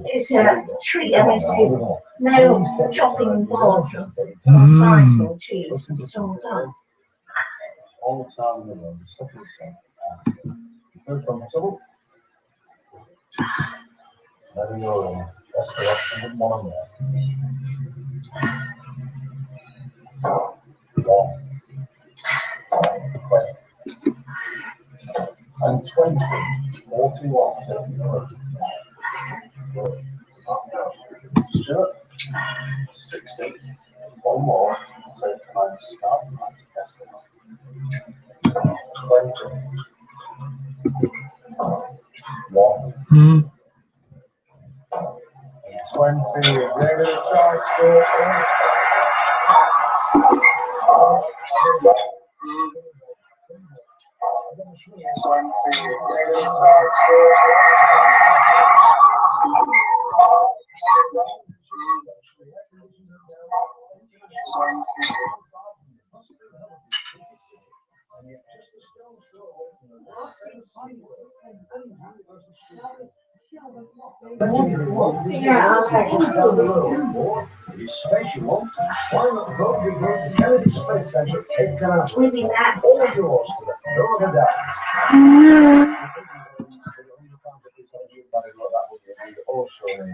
It's a treat, I mean, no chopping involved, slice or cheese, it's all done. Mm. Yeah, maybe that.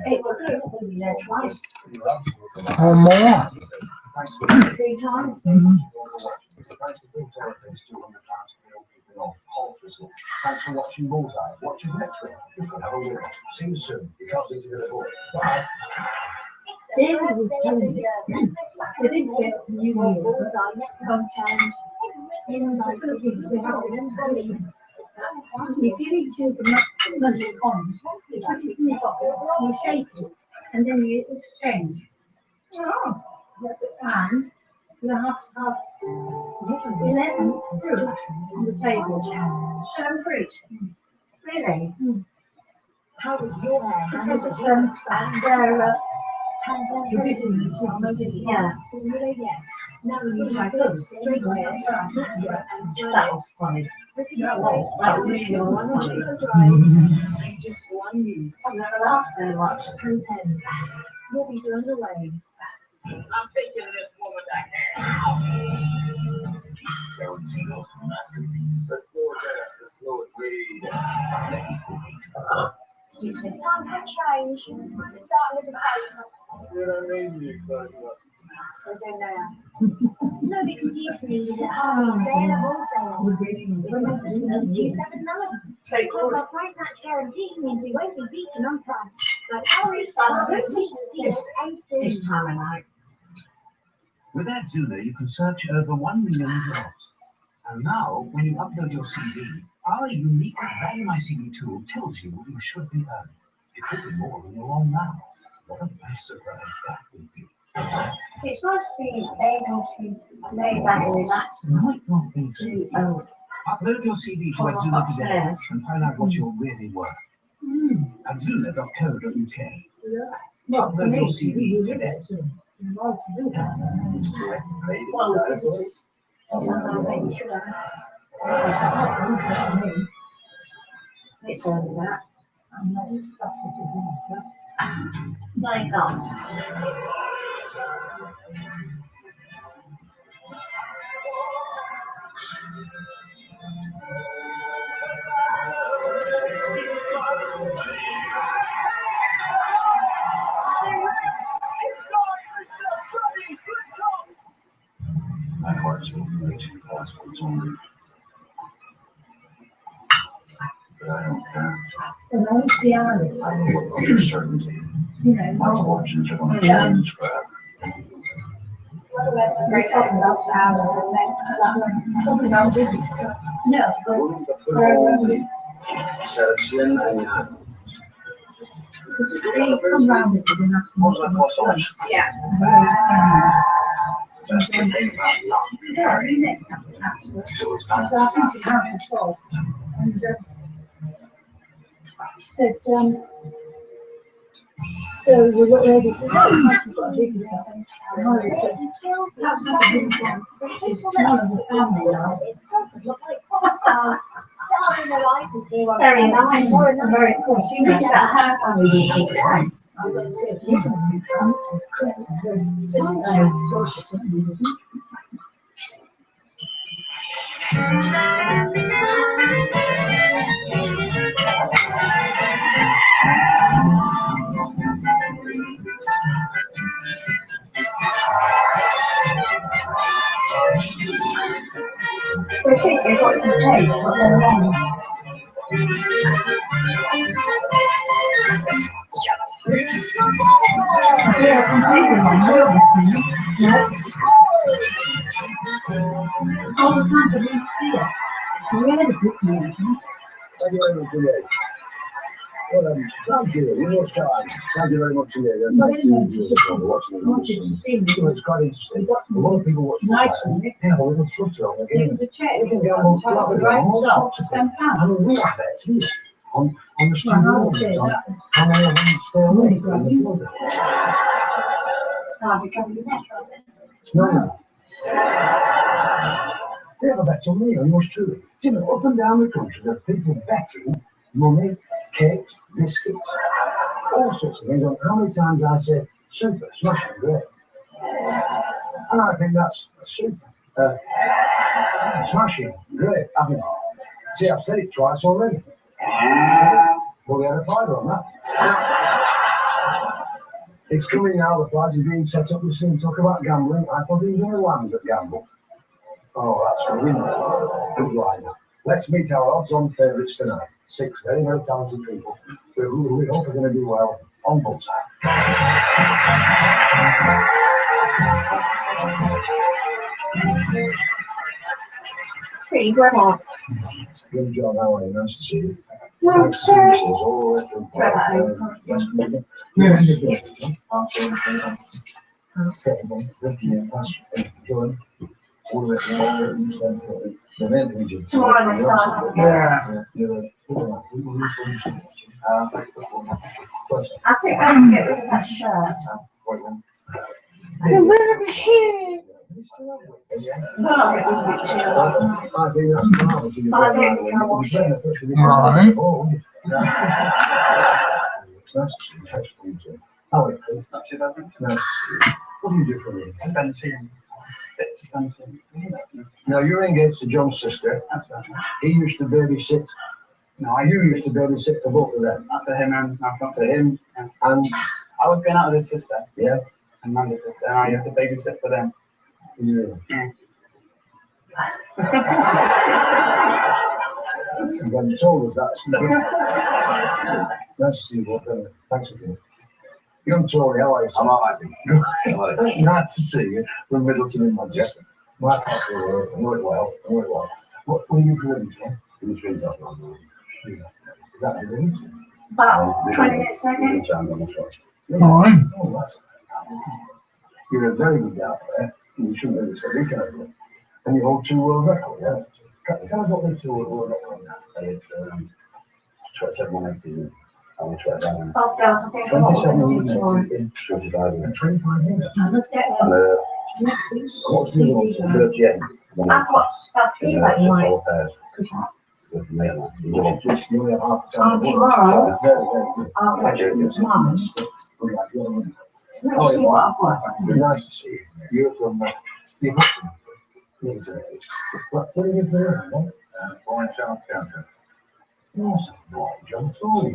It would be there twice, Or more. 3 times. David was telling me, they did say New Year, sometimes in my cookies, they have them. If you eat two magic bombs, you put it in the bottle, you shake it, and then you exchange. Oh, and you have to have 11 fruit on the table. 7 fruit. Really? How was your hand? And they're traditions. Yeah. Now you have this straight away. That was funny. That really was funny. Just one use. And that lasts so much. Content. We'll be blown away. I'm thinking this woman Excuse me. Time can change. Starting with the sofa. You don't need me, but I don't know. No excuse me. It's 279. Because our price match guarantee means we won't be beaten on price. Like ours, our Christmas deal This time of night. With Adzuna, you can search over 1 million jobs. And now, when you upload your CV, our unique Value My CV tool tells you what you should be earning. It could be more than you're on now. What a nice surprise that would be. It's supposed to be able to lay back and relax. Might not be too. Upload your CV to Adzuna today and find out what you're really worth. Adzuna.co.uk. Upload your CV today. Well, it's visitors. Sometimes they should have. It's only that. No, you can't. My heart's been reaching passports only. But I don't care. And I see Irish. With certainty. My fortunes are going to change forever. We're talking about our next talking about this. No, they come round with the national. Yeah. That's the thing about luck. Yeah, isn't it? Absolutely. So I think it's how to solve. And said, so we got ready to go. You've got a business. And Molly said, that's not a business. She's none of the family now. Very nice. Very cool. She was at her family did the same. I think they got to take what they're wrong. Yeah, completely wrong. No. All the time, but we see it. We had a good meeting. Thank you very much indeed. Well, thank you. You know, Sky. Thank you very much indeed. And thank you for watching this. It's quite interesting. A lot of people watch it. Yeah, well, it's structure on the game. The check. You can go on all sorts of things. I mean, we have that here. On the street. How many of them stay awake? No. They have a bet on me, and yours truly. You know, up and down the country, there are people betting money, cakes, biscuits, all sorts of things on how many times I say, super, smashing, great. And I think that's super. Smashing, great. I mean, see, I've said it twice already. Well, we had a fiver on that. It's coming now, the prize is being set up. We've seen talk about gambling. I thought he was only lambs that gamble. Oh, that's a winner. Good line. Let's meet our odds-on favourites tonight. 6 very, very talented people who we hope are going to do well on Bullseye. Pretty good. Good job, how are you? Nice to see you. Well, Nice to see you. All the Tomorrow they start. Yeah. I think I can get rid of that shirt. Get rid of the shirt. No, I'll get rid of it too. I think that's fine. I don't know what shirt. Right. It's nice to see you. Nice to meet you. How are you? Nice to see you. What do you do for me? Now, you're engaged to John's sister. He used to babysit. No, you used to babysit for both of them. After him and For him, and I was going out with his sister yeah, and Amanda's sister, and I used to babysit for them. yeah. And then you told us that. Nice to see you both. Thanks for coming. Young Tory, how are you? I'm all right. Nice to see you from Middleton in Manchester. My part of the work, I know it well, What are you doing, Ken? In the street, that's what I'm doing. Is that the village? About 20 minutes second. Fine. Oh, that's... You're a very good guy there. You shouldn't really say you can do. And you hold 2 world records, yeah? Tell us what the 2 world records are. It's 27,118. Us girls, I think I'm not going to do tomorrow. 25 minutes. Let's get one. Next week. What's the one? 38. I've got stuff here that you might push up. Just nearly half the time. Tomorrow, Very, very good. I'll catch you with mum. Let's see what I've got. Very nice to see you. You're from, you're from, what are you doing, Born in South County. Yes, John Tory.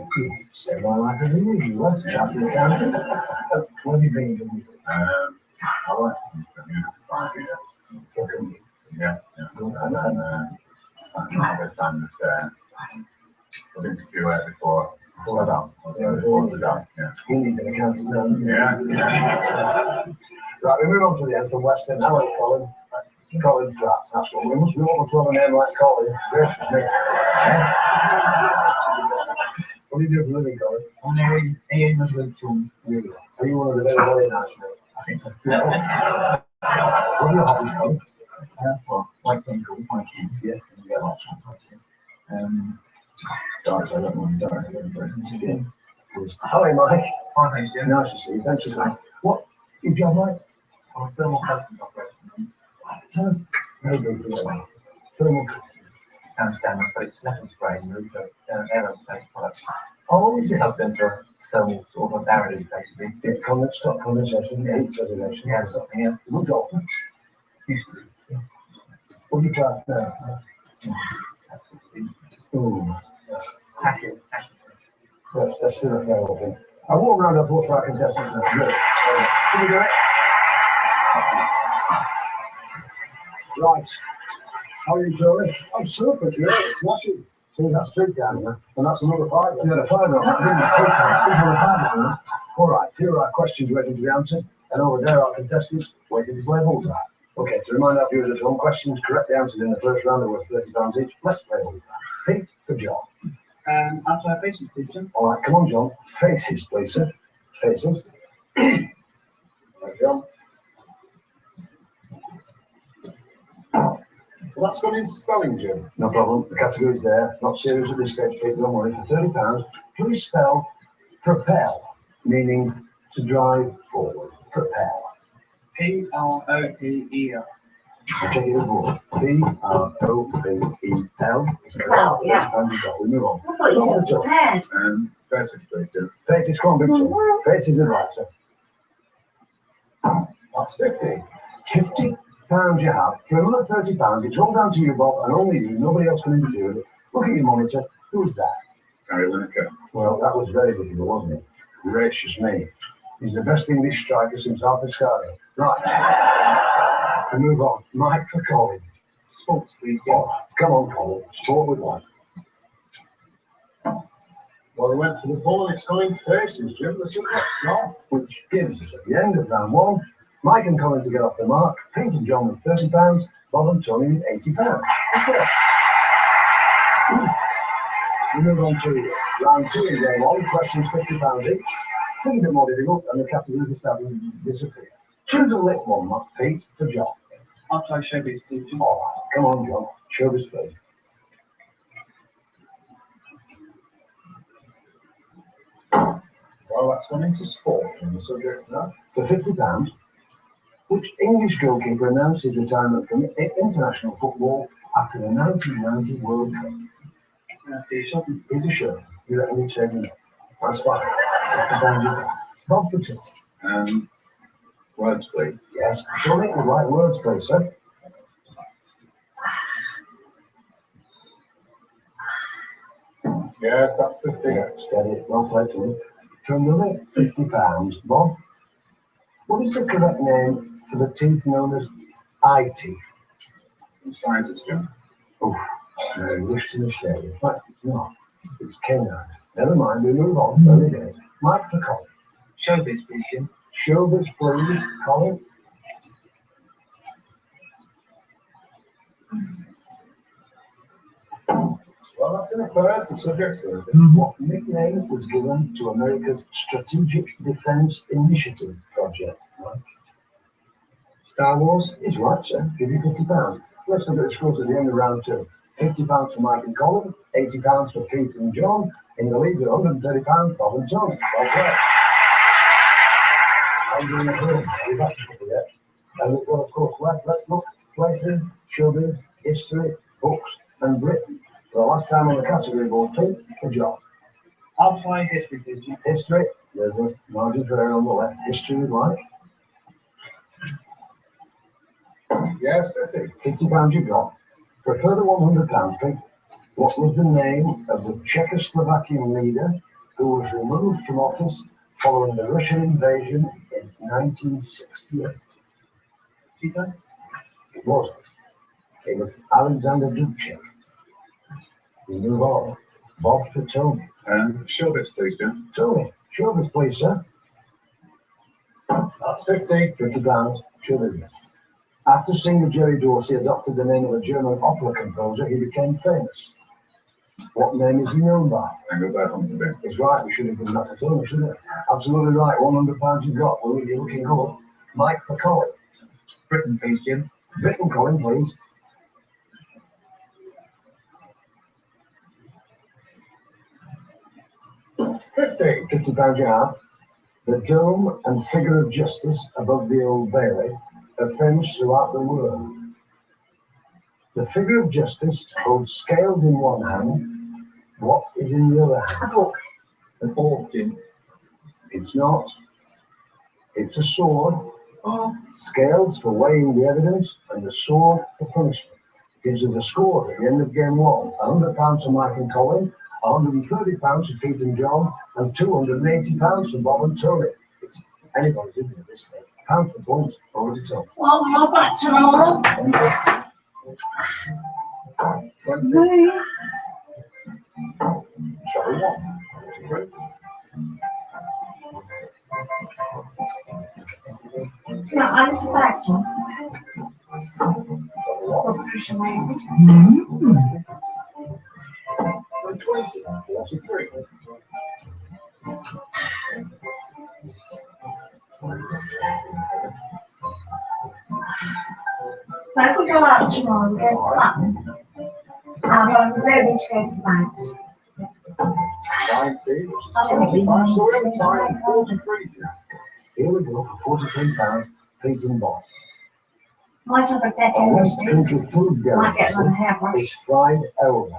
Say my life as it is. You want to chat to the county? What have you been doing? I like them for 5 years. Yeah. And then I've done I've been to QA before Saddam. Before Saddam, yeah. You need an accountant now. Yeah. Right, we move on to the end from West End. How are you, Colin? Colin Pratt, that's what we must be able to have a name like Colin. Gracious me. What do you do for a living, Colin? I'm Ian was with Tom. Are you one of the very, very nice men? I think so. Yeah. What are your hobbies, Colin? Well, like Tinkle, my kids, yeah, and we get lots of fun. Darts, I don't want darts, I don't want again. Hi, Mike. Hi, thanks, Jim. Nice to see you. Thanks for coming. What? Your job, Mike? I'm a thermal cutting operation. Very good for you. Thermal. standard, but it's metal spray moved aerospace product. Oh, is it? Helps them for thermal sort of barriers, basically. Yeah, stop condensation, heat preservation. Yeah, something else. Good doctor. Used to be. What do you class now? Ooh, Passion. that's still a fair old thing. I walk around our both our contestants now. Good. Can you do it? Right. How are you, Joey? I'm super, yeah, it's smashing. See, that's three down here, and that's another five. Yeah, the five on that, didn't you? All right, here are our questions waiting to be answered, and over there are contestants waiting to play bullseye. Okay, to remind our viewers at home, questions correctly answered in the first round are worth £30 each. Let's play bullseye. Pete for John. Answer faces, please, John. All right, come on, John. Faces, please, sir. Faces. Right, John. Well, that's gone in spelling, Jim. No problem. The category's there. Not serious at this stage, Pete. Don't worry. For £30, please spell propel, meaning to drive forward. Propel. P-R-O-P-E-L. I'll take it as well. P-R-O-P-E-L. Well, yeah. And we move on. I thought you said prepared. Faces, please, Jim. Faces, come on, big Jim. Faces is right, sir. That's 50. £50 you have. For another £30, it's all down to you, Bob, and only you. Nobody else can interfere with it. Look at your monitor. Who's that? Gary Lineker. Well, that was very difficult, wasn't it? Gracious me. He's the best English striker since Arthur Scarlett. Right. We move on. Mike for Colin. Sports, please, Oh, come on, Colin. Sport with one. Well, he went for the ball and it's going faces, Jim. The subject's gone. Which gives us, at the end of round one, Mike and Colin to get off the mark, Pete and John with £30, Bob and Tony with £80. We move on to round two in game one, questions £50 each. Pretty bit more difficult, and the categories are starting to disappear. Choose a lit one, not Pete, for John. Answer showbiz, please, John. All right, come on, John. Showbiz, please. Well, that's gone into sport and the subject now. For £50, which English goalkeeper announced his retirement from international football after the 1990 World Cup? Peter. Peter Shirley. You reckon he's taking it? That's fine. £50. Bob for two. Words, please. Yes, surely the right words, please, sir. Yes, that's 50. Yeah, steady. Well played to him. For another £50, Bob, what is the correct name for the teeth known as eye teeth? Incisors, Jim. Oh, I wish to mistake. In fact, it's not. It's canine. Never mind, we move on. Early days. Mike for Colin. Showbiz, please, Jim. Showbiz, please, Colin. Well, that's in the first. The subject's there. What nickname was given to America's Strategic Defense Initiative project? Mike? Star Wars is right, sir. Give you £50. Let's look at the scores at the end of round two. £50 for Mike and Colin, £80 for Pete and John. In the lead with £130, Bob and Tony. Well played. I'm doing a film. We've had to put it yet. And well, of course, let's look. Places, showbiz, history, books, and Britain. For the last time on the category board, Pete for John. Answer history, please, Jim. History, there's a margin for error on the left. History with Mike. Yes, 50. £50 you got. For a further £100, Pete, what was the name of the Czechoslovakian leader who was removed from office following the Russian invasion in 1968? Peter. It wasn't. It was Alexander Dubček. We move on. Bob for Tony. Showbiz, please, Jim. Tony, showbiz, please, sir. That's 50. £50, showbiz. After singer Jerry Dorsey adopted the name of a German opera composer, he became famous. What name is he known by? Engelbert Humperdinck. It's right, we should have given that to Tony, shouldn't we? Absolutely right, £100 you got. Well, you're looking good. Mike for Colin. Britain, please, Jim. Britain, Colin, please. £50 you have. The dome and figure of justice above the Old Bailey are famous throughout the world. The figure of justice holds scales in one hand. What is in the other hand? A book. The fourth, Jim. It's not. It's a sword. Oh, Scales for weighing the evidence, and the sword for punishment. Gives us a score at the end of game one. £100 for Mike and Colin, £130 for Pete and John, and £280 for Bob and Tony. It's anybody's, isn't it, this thing? Pound for points, already told. well, we're back to normal. Shall we walk? No, I was back to. Oh, Patricia May. 20, 43. So if we go out tomorrow, we go to Sutton. We don't need to go to the banks. 19, which is 25, so we're in time, 43. Here we go for £43, Pete and Bob. Might have a deck in Next the country food Might get another delicacy hairbrush. is fried elder.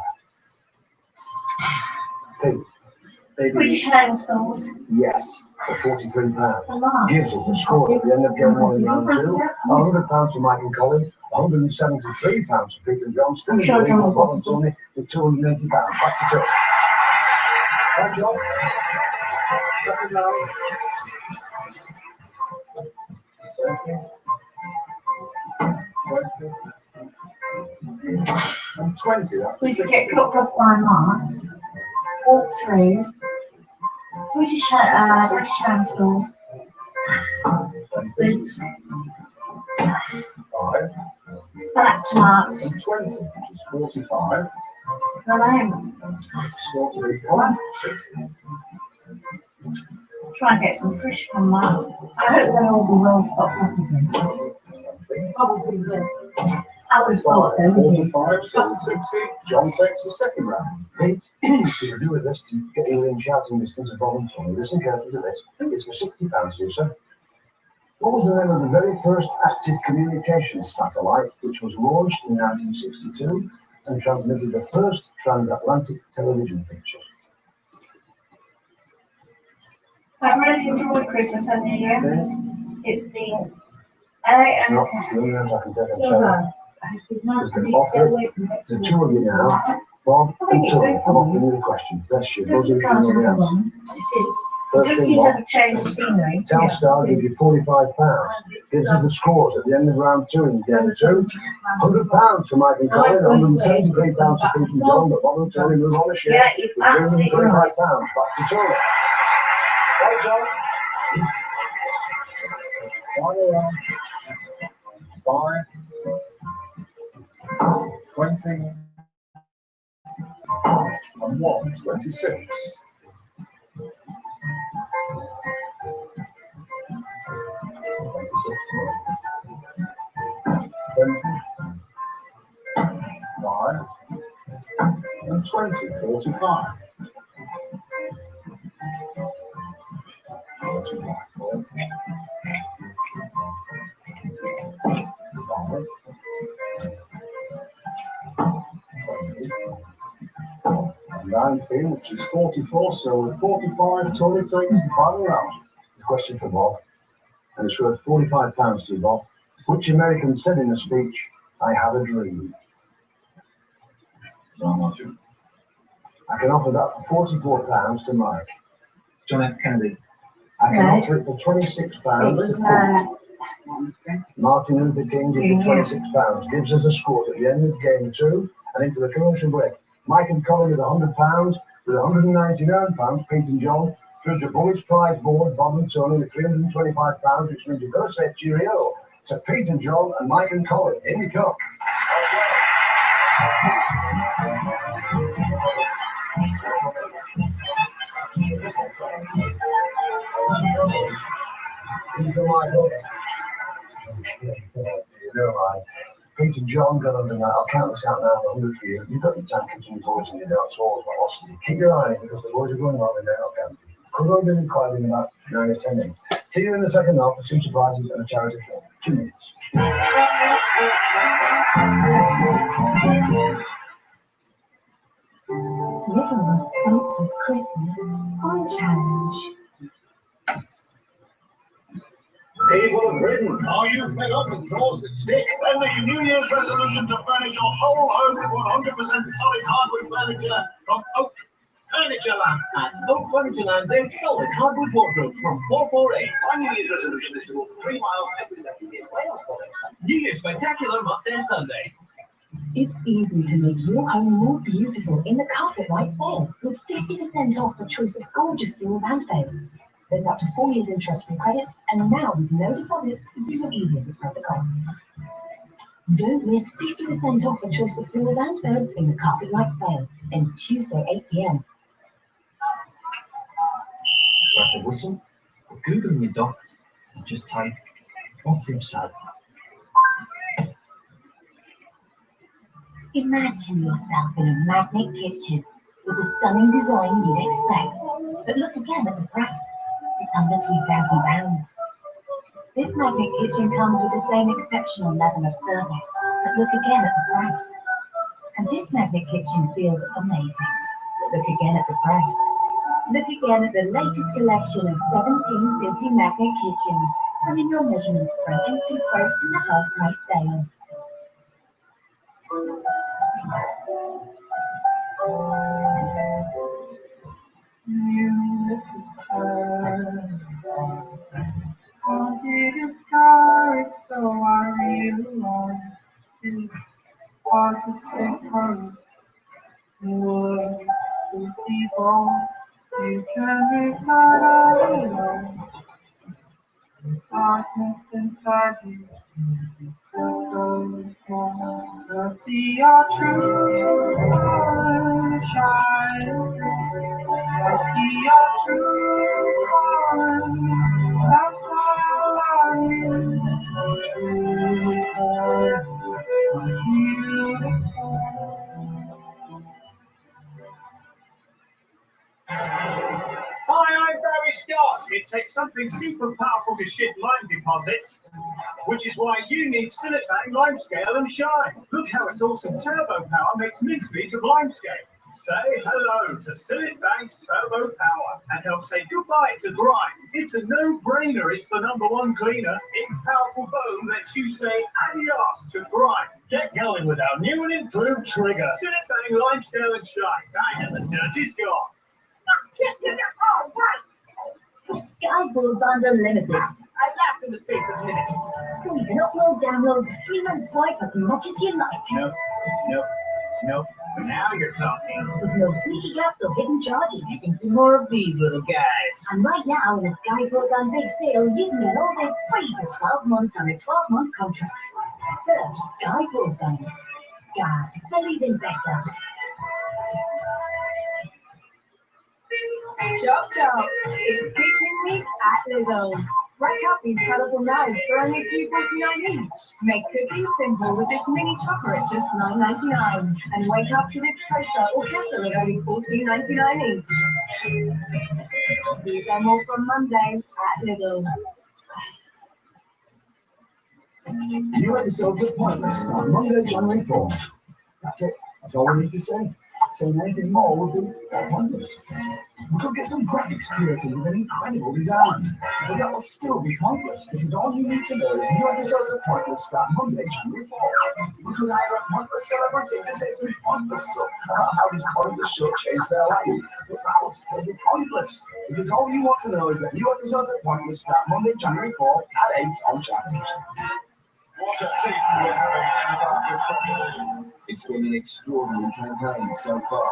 Pete, British Home Schools. yes, for £43. A lot. Gives us a score at the end of game one in round two. £100 for Mike and Colin, £173 for Pete and John. Still I'm sure John will Bob and Tony with £280. Back to John. Hi, John. Second round. 20, that's We could 60. get clocked off by marks. Walk through. British Home Schools. Boots. 5 Back to marks. and 20, which is 45. Go home. Score to be 60. Try and get some fish from mark. I hope they'll all be well stocked up again. Probably will. I would have thought so. 45, so 60. John takes the second round. Pete, if you do with this to get you in shouting distance of Bob and Tony, listen carefully to this. It's for £60 to you, sir. What was the name of the very first active communications satellite which was launched in 1962 and transmitted the first transatlantic television picture? I've really enjoyed Christmas and New Year. It's been LA and Not the only ones I can take on so show. long. It's nice to get away from it. The two of you now, Bob and Tony, I'm offering you the question. Bless you, those of you who know the answer. First Just thing, need to Bob, have a change of scenery. Telstar gives you £45. Gives us the scores at the end of round two in game two. £100 for Mike and Colin, £173 for Pete and John, but Bob and Tony move on a share. Yeah, you're with absolutely £225. right. Back to Tony. Right, John. 5, 20, and 1, 26. 5, and 20, 45. 19, which is 44, so with 45, Tony takes the final round. The question for Bob, and it's worth £45 to you, Bob. Which American said in a speech, "I have a dream"? I can offer that for £44 to Mike. John F. Kennedy. I can Right. offer it for £26 It to was, Pete. Martin Luther King gives you £26. Gives us a score at the end of game two and into the commercial break. Mike and Colin with £100, with £199, Pete and John. Judge a Bullish Prize Board, Bob and Tony with £325, which means you've got to say cheerio to Pete and John and Mike and Colin. In you come. You know, Pete and John got under that. I'll count this out now, 100 for you. You've got your tankers and your boys and your darts, all velocity. Keep your eye on it because the boys are going on and they're not counting. Could all be quiet in about 9 or 10 minutes. See you in the second half for two surprises and a charity show. 2 minutes. Littlewood sponsors Christmas on Challenge. People of Britain, are you fed up with drawers that stick? Then make a New Year's resolution to furnish your whole home with 100% solid hardwood furniture from Oak Furniture Land. At Oak Furniture Land, there's solid hardwood wardrobes from 448. My New Year's resolution is to walk 3 miles every day in Wales for it. New Year's Spectacular must end Sunday. It's easy to make your home more beautiful in the Carpet Light sale with 50% off a choice of gorgeous floors and beds. There's up to 4 years interest-free credit, and now with no deposit, it's even easier to spread the cost. Don't miss 50% off a choice of floors and beds in the Carpet Light sale. Ends Tuesday, 8 p.m. Grab a whistle, or Google your doc, and just type, "What's inside?" Imagine yourself in a magnet kitchen with the stunning design you'd expect. But look again at the price. It's under £3,000. This magnet kitchen comes with the same exceptional level of service. But look again at the price. And this magnet kitchen feels amazing. Look again at the price. Look again at the latest collection of 17 Simply Magnet kitchens. And in your measurements from Instant Quote in the half price sale. I didn't start, so I realized it's hard to take home. What is people you can inside all alone? Darkness inside you, you're so small. I see your true shine. I see your true heart. That's why I love you. Beautiful. Hi, I'm Barry Scott. It takes something super powerful to shift lime deposits, which is why you need Silitbang Limescale and Shine. Look how its awesome turbo power makes mincemeat of limescale. Say hello to Silitbang's turbo power and help say goodbye to grime. It's a no-brainer. It's the #1 cleaner. Its powerful foam lets you say adios to grime. Get going with our new and improved trigger. Silitbang Limescale and Shine. I have the dirty's gone. Oh, right. Sky Broadband Unlimited. I laughed in the face of minutes. So you can upload, download, stream and swipe as much as you like. Nope. Now you're talking. With no sneaky gaps or hidden charges. You can see more of these little guys. And right now, in a Sky Broadband Big Sale, you can get all this free for 12 months on a 12-month contract. Search Sky Broadband. Sky, believe in better. Chop chop! It's Kitchen Week at Lidl. Rack up these colourful knives for only $2.49 each. Make cooking simple with this mini chopper at just $9.99. And wake up to this toaster or kettle at only $14.99 each. These are more from Monday at Lidl. New episodes of Pointless on Monday, January 4th. That's it. That's all we need to say. Saying anything more would be pointless. We could get some graphics created with an incredible design, but that would still be pointless because all you need to know is new episodes of Pointless start Monday, January 4th. We could hire a pointless celebrity to say some pointless stuff about how this pointless show changed their life, but that would still be pointless because all you want to know is that new episodes of Pointless start Monday, January 4th at 8 on Challenge. What a season we're having. It's been an extraordinary campaign so far.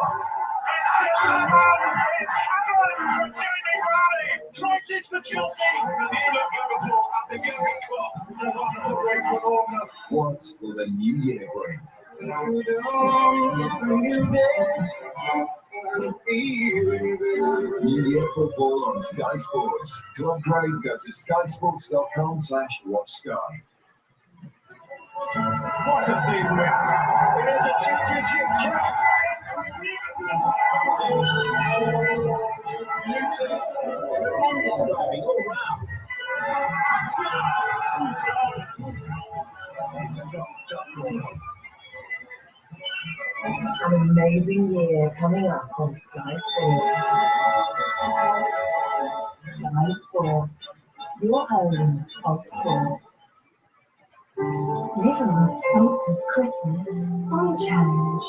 What will the new year bring? New Year football on Sky Sports. To upgrade, go to skysports.com/watchsky. What a season we're having. It is a championship track. Tremendous driving all round. An amazing year coming up on Slide 4. Slide 4. Your home of sport. Liverpool sponsors Christmas on Challenge.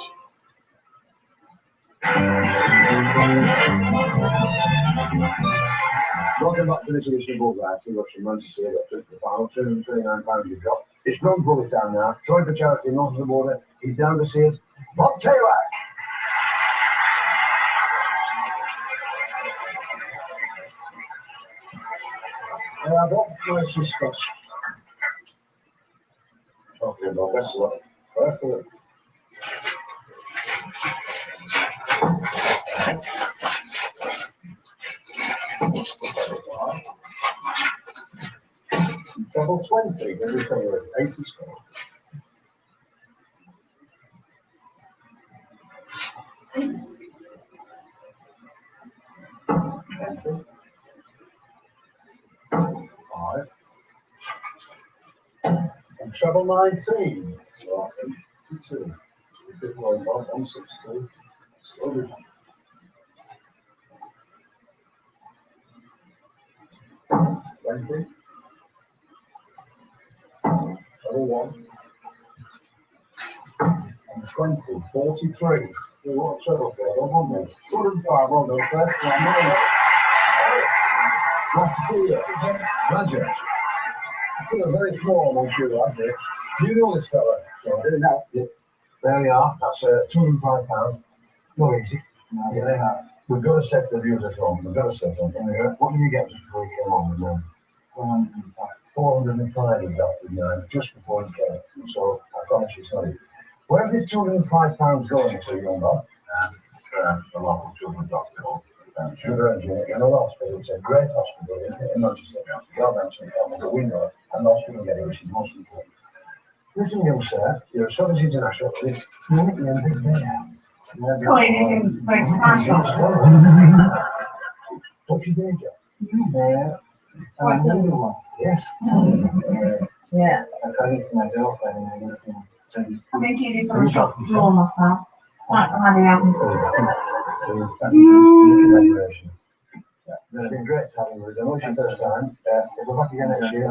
Welcome back to this edition of Bullseye. See what's from Manchester City got through to the final. £239 you've got. It's Ron Bullet time now. Trying for charity north of the border. He's down to see us. Bob Taylor. Bob, nice discuss. Okay, Bob, best of luck. Best of luck. Treble 20, every cover 80 score. Entry. 5. And treble 19. So that's 82. A bit low, Bob, 162. Slowly. 20. Treble 1. And 20. 43. See what a treble there, don't want me. 205 on the first one. Nice to see you. Roger. I feel very small among you, lads here. You know this fella? So I didn't have it. There we are. That's £205. No easy. No, yeah, they have. We've got to set the viewers at home. We've got to set them. What did you get before you came on with 405 you got with just before you came. So I promise you, sorry. Where's this £205 going to, young lad? The local children's hospital. Children's Unit in a hospital. It's a great hospital, isn't it? In Manchester. Well mentioned, but we know it. And the hospital getting which is most important. Listen, young sir, you're a Southern International. It's not the end of the day. Oh, it is in British National. What's your danger? Yes. Yeah. I need to my girlfriend and everything. I think it is on the shop floor myself. Like the honey apple. It's been great having you. It's your first time. We'll go back again next year.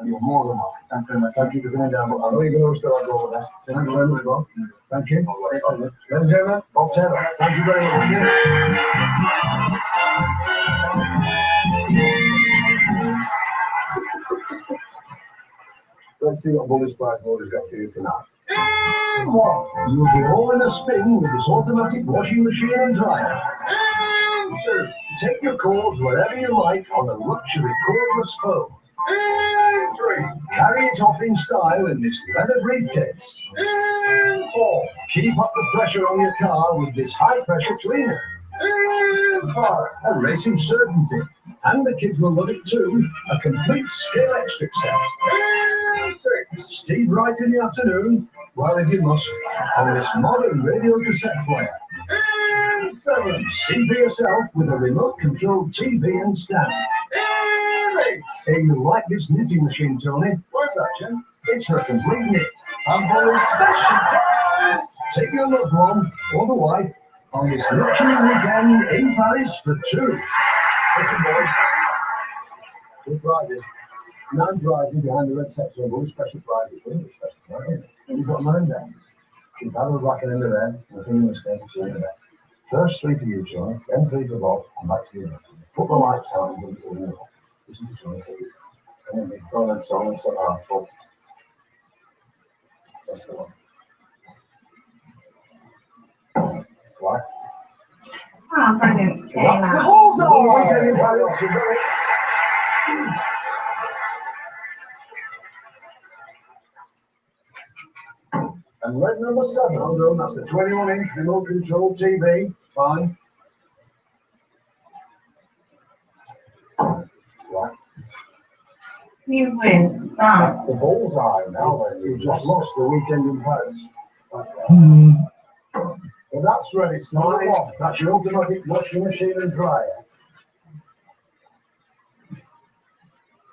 You're more than welcome. Thank you very much. Thank you for coming down. But I know you're going to still have all of this. Thank you very much, Bob. Thank you. Ladies and gentlemen, Bob Taylor. Thank you very much. Let's see what Bully's Prize Board has got for you tonight. And one. You'll be all in a spin with this automatic washing machine and dryer. And two. Take your calls wherever you like on a luxury cordless phone. And three. Carry it off in style in this leather briefcase. And four. Keep up the pressure on your car with this high pressure cleaner. And five. A racing certainty. And the kids will love it too. A complete scale electric set. And six. Steve Wright in the afternoon. Well, if you must, on this modern radio cassette player. And seven. See for yourself with a remote controlled TV and stand. And eight. Hey, you like this knitting machine, Tony? What's that, Jim? It's for a complete knit. And for a special prize, take your loved one or the wife on this luxury weekend in Paris for two. Listen, boys. Good prizes. 9 prizes behind the red section of all special prizes. Really special prize. You've got 9 down. Keep out of the black and in the red, and the thing in the skin to see in the red. First 3 for you, Johnny, then 3 for Bob, and back to you. Put the lights out and give it to you. This is the Johnny series. And then we've gone and so on and set out for. That's the one. Right. Oh, brilliant. That's the bullseye! And red number 7, well done, that's the 21-inch remote control TV. Fine. Right. You win. Done. That's the bullseye now then. You just lost the weekend in Paris. Well, that's ready. It's not one. That's your automatic washing machine and dryer.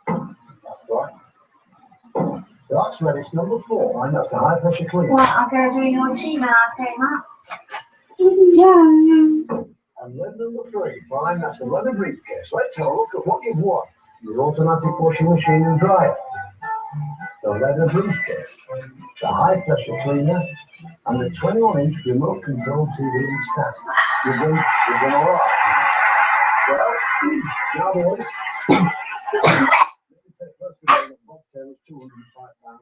That's right. So that's ready. It's number 4. And that's the high pressure cleaner. Well, I'm going to do your tea now, okay, Matt? And then number 3, fine, that's the leather briefcase. Let's have a look at what you've won. Your automatic washing machine and dryer, the leather briefcase, the high pressure cleaner, and the 21-inch remote control TV and stand. You've done all right. Well, now boys, let me say first of all that Bob Taylor's £205,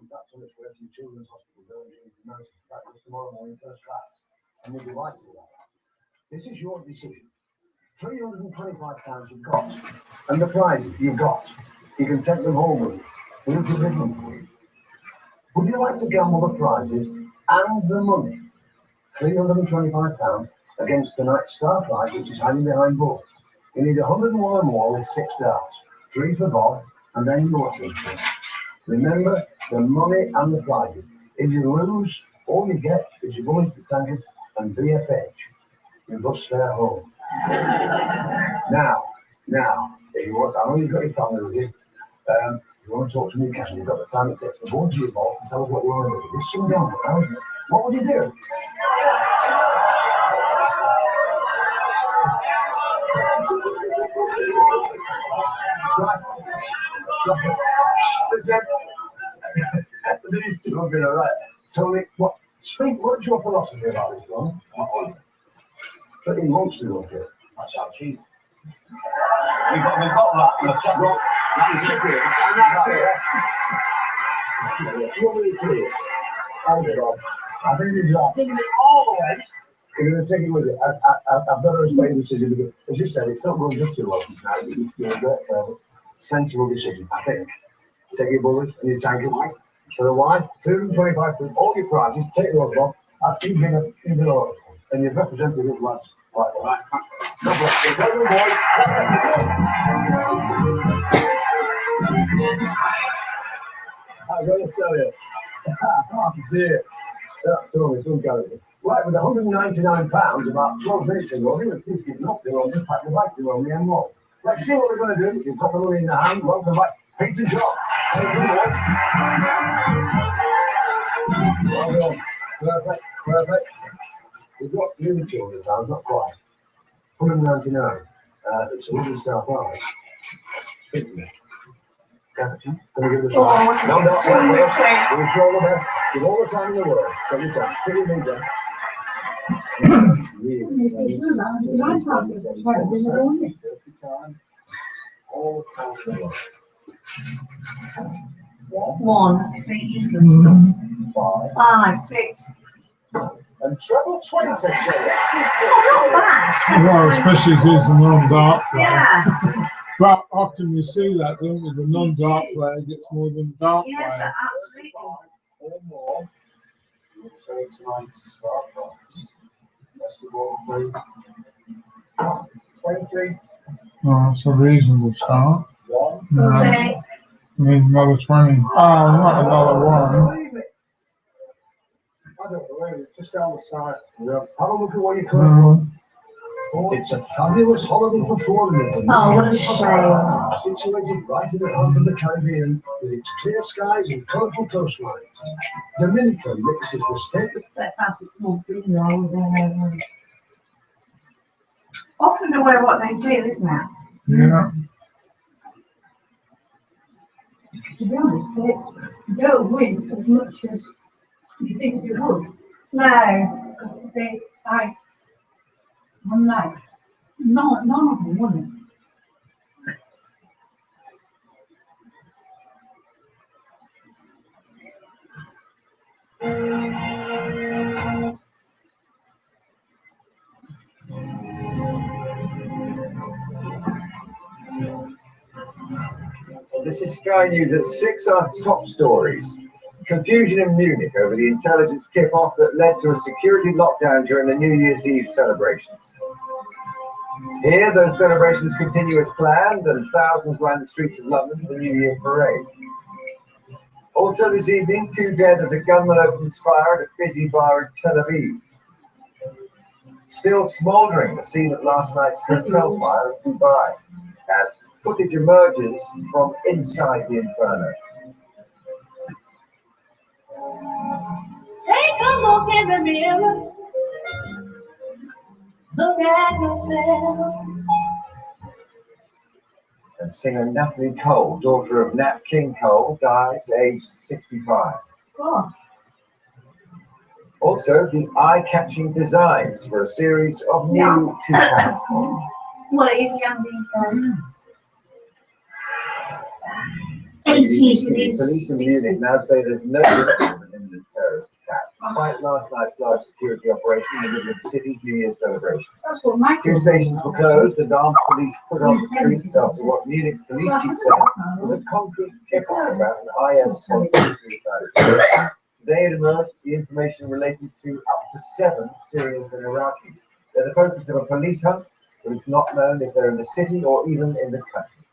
that's on its way to the Children's Hospital building in Manchester. That was tomorrow morning first class. And we'll be delighted with that. This is your decision. £325 you've got, and the prizes you've got. You can take them home with you. We'll deliver them for you. Would you like to gamble the prizes and the money? £325 against tonight's star prize, which is hanging behind both. You need 101 or more with 6 darts. 3 for Bob, and then your team. Remember, the money and the prizes. If you lose, all you get is your Bullings Botanic and BFH. You must stay home. Now, if you want, I know you've got your family with you. If you want to talk to me, Kevin, you've got the time to take the board to your vault and tell us what you want to do. It's some down now, isn't it? What would you do? Right. Listen. These two have been all right. Tony, what's your philosophy about this one? 13 months ago, okay? That's how cheap. We've got that. We've got that. What will you say? I think it's right. Taking it all the way. You're going to take it with you. I've got to respect the decision because, as you said, it's not going just too long now. It's a great, sensible decision, I think. Take your bullets and your tank away. For the wife, 225 for all your prizes, take those off. You've been all right. And you've represented it lads quite well. Right. God bless you. Well done, boys. I'm going to tell you. Oh, dear. That's only some character. Right, with £199 about 12 minutes ago, he was thinking nothing on just pack the bike to on the M1. Let's see what we're going to do. You've got the money in the hand. Welcome back. Peter John. Well done. Perfect. We've got nearly 200 pounds, not quite. 199. It's a 100-star prize. Speak to me. Can we give it a try? No, wait. We wish you all the best. Give all the time in the world. Take your time. Take your means, all the time in the world. 1, 3, 5, 6. And treble 20. Oh, not bad. Well, especially if it's a non-dark player. Yeah. But often you see that, don't you? The non-dark player gets more than the dark Yes, player. absolutely. Or more. We'll take tonight's star prize. That's the ball, please. 20. Oh, that's a reasonable start. 1. Say, We need another 20. Oh, not another one. I don't believe it. Just down the side. Yeah. Have a look at what you could. It's a fabulous holiday for 4 of them. oh, what a shame. Situated right in the heart of the Caribbean, with its clear skies and colourful coastlines. Dominica mixes the state. Often aware what they do, isn't it? Yeah. To be honest, they don't win as much as you think they would. No, one night. None of them won This is Sky News at 6 are top stories. Confusion in Munich over the intelligence tip-off that led to a security lockdown during the New Year's Eve celebrations. Here, those celebrations continue as planned, and thousands line the streets of London for the New Year parade. Also this evening, 2 dead as a gunman opens fire at a busy bar in Tel Aviv. Still smouldering, the scene of last night's hotel fire in Dubai, as footage emerges from inside the inferno. Take a look in the mirror. Look at yourself. And singer Natalie Cole, daughter of Nat King Cole, dies aged 65. Oh, Also, the eye-catching designs for a series of new Toucan coins. well, it is young these days. 80s, The it is. police in Munich now say there's no risk of an imminent terrorist attack, despite last night's large security operation in the middle of the city's New Year's celebration. That's what my Two stations were closed and armed police put on the streets after what Munich's police chief said was a concrete tip-off about an IS-sponsored suicide attempt. Today it emerged the information related to up to 7 Syrians and Iraqis. They're the focus of a police hunt, but it's not known if they're in the city or even in the country.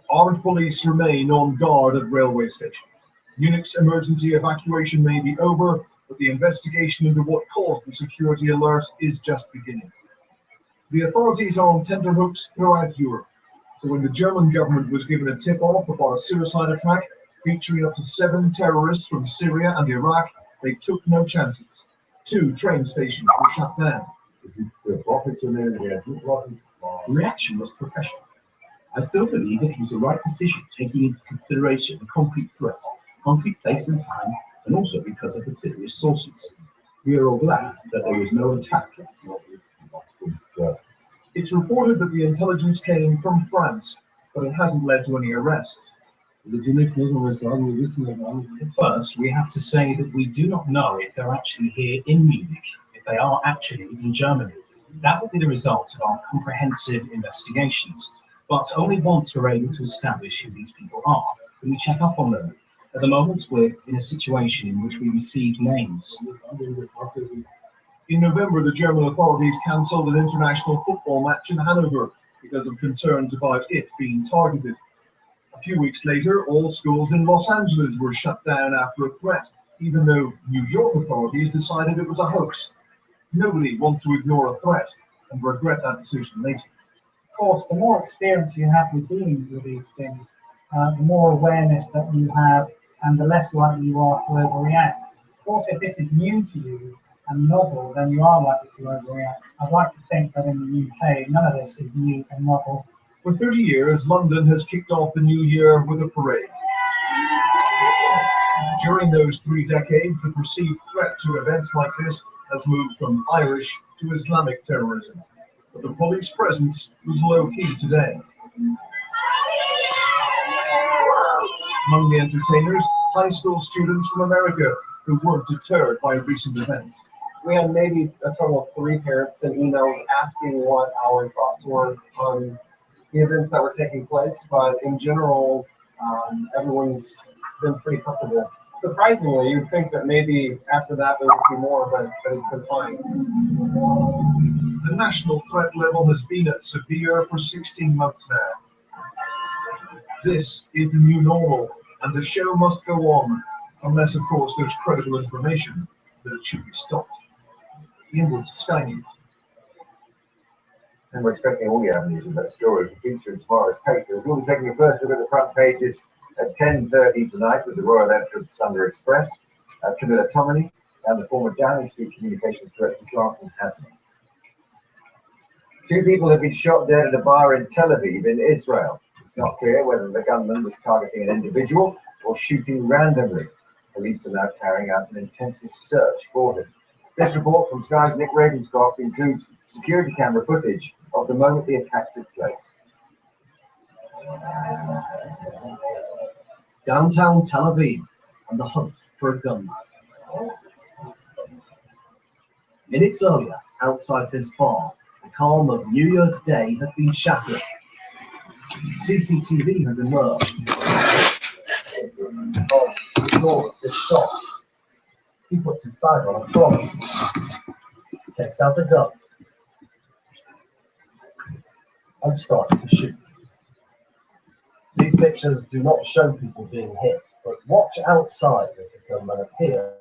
Armed police remain on guard at railway stations. Munich's emergency evacuation may be over, but the investigation into what caused the security alert is just beginning. The authorities are on tenterhooks throughout Europe. So when the German government was given a tip-off about a suicide attack featuring up to 7 terrorists from Syria and Iraq, they took no chances. 2 train stations were shut down. The reaction was professional. I still believe it was the right decision, taking into consideration the concrete threat, concrete place and time, and also because of the serious sources. We are all glad that there was no attack. It's reported that the intelligence came from France, but it hasn't led to any arrests. First, we have to say that we do not know if they're actually here in Munich, if they are actually in Germany. That will be the result of our comprehensive investigations. But only once we're able to establish who these people are, can we check up on them. At the moment, we're in a situation in which we receive names. In November, the German authorities cancelled an international football match in Hanover because of concerns about it being targeted. A few weeks later, all schools in Los Angeles were shut down after a threat, even though New York authorities decided it was a hoax. Nobody wants to ignore a threat and regret that decision later. Of course, the more experience you have with dealing with these things, the more awareness that you have and the less likely you are to overreact. Of course, if this is new to you and novel, then you are likely to overreact. I'd like to think that in the UK, none of this is new and novel. For 30 years, London has kicked off the new year with a parade. During those 3 decades, the perceived threat to events like this has moved from Irish to Islamic terrorism. But the police presence was low-key today. Among the entertainers, high school students from America who weren't deterred by recent events. We had maybe a total of 3 parents and emails asking what our thoughts were on the events that were taking place, but in general, everyone's been pretty comfortable. Surprisingly, you'd think that maybe after that there would be more, but it's been fine. The national threat level has been at severe for 16 months now. This is the new normal, and the show must go on, unless, of course, there's credible information that it should be stopped. Ian Woods, Sky News. And we're expecting all the avenues of that story to feature in tomorrow's papers. We'll be taking a first look at the front pages at 10:30 tonight with the Royal Enfield Sunday Express, Camilla Tominey, and the former Downing Street Communications Director Jonathan Hasney. 2 people have been shot dead at a bar in Tel Aviv in Israel. It's not clear whether the gunman was targeting an individual or shooting randomly. Police are now carrying out an intensive search for him. This report from Sky's Nick Ravenscroft includes security camera footage of the moment the attack took place. Downtown Tel Aviv and the hunt for a gunman. Minutes earlier, outside this bar, the calm of New Year's Day had been shattered. CCTV has emerged. This shot. He puts his bag on a trolley, takes out a gun, and starts to shoot. These pictures do not show people being hit, but watch outside as the gunman appears.